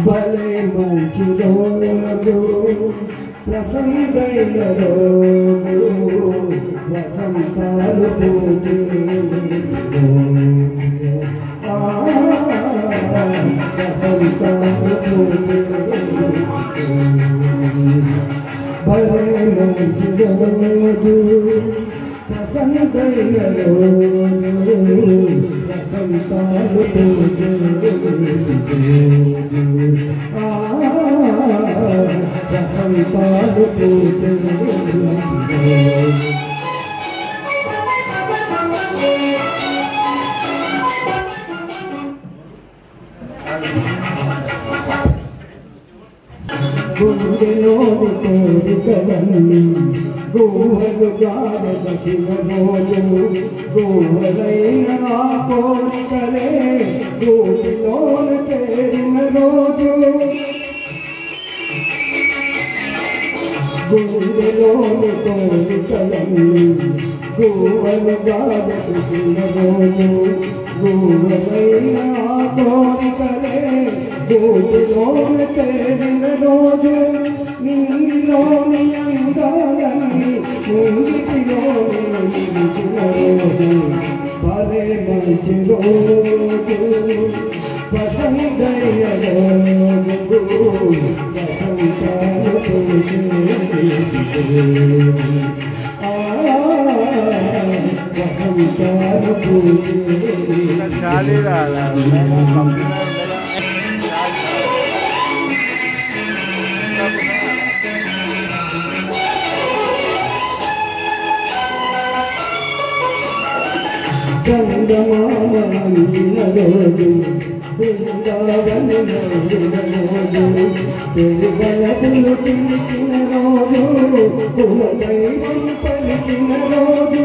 భలే మంచి రోజు ప్రసంగైన రోజు వసంతాలు పూజే వసంతాలు పూజే భలే మంచి రోజు ప్రసంగైన రోజు వసంతాలు పూజే వసంతాలు పూజే గుండెలోని కోరికలన్నీ గోవలు గారదసిన రోజు గోవలైన కోరికలే గోటిలోన చేరిన రోజు గుండెలోని కోరికలన్నీ గోవలు గారదసిన రోజు గోవలైన కోరికలే గోటిలోన చేరిన రోజు నింగిలోని అందాలన్నీ ముంగిటిలోనే నిలిచిన రోజు భలే మంచి రోజు వసంతైన రోజు వసంతాలు పూజే వసంతాలు పూజే చందమామ అందిన రోజు బృందావని నవ్విన రోజు తొలి బలపులు చిలికిన రోజు కులదైవం పలికిన రోజు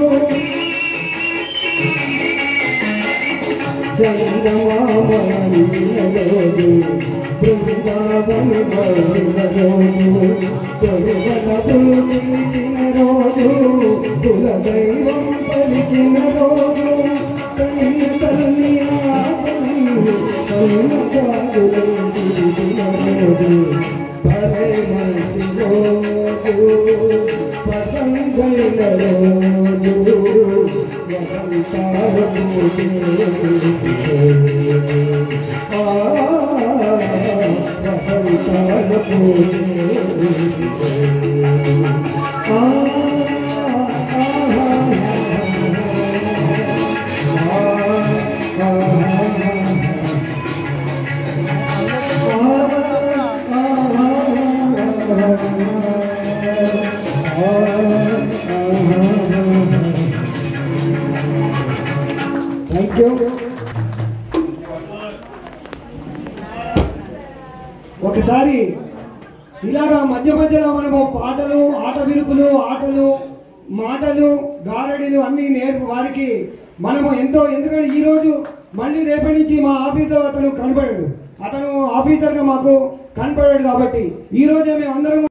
చందమామ అందిన రోజు బృందావని నవ్విన రోజు తొలి బలపులు చిలికిన రోజు కులదైవం పలికిన రోజు కన్న తల్లి ఆచరణి సన్నగాజులై తెలిసిన రోజు భలే మంచి రోజు పసందైన రోజు వసంతాల పూజే వసంతాల పూజే థ్యాంక్ యూ. ఒకసారి ఇలాగా మధ్య మధ్యలో మనము పాటలు ఆట విరుపులు ఆటలు మాటలు గారడీలు అన్నీ వారికి మనము ఎంతో ఎందుకంటే ఈరోజు మళ్ళీ రేపటి నుంచి మా ఆఫీస్లో అతను కనపడాడు, అతను ఆఫీసర్గా మాకు కనపడాడు కాబట్టి ఈరోజే మేము అందరం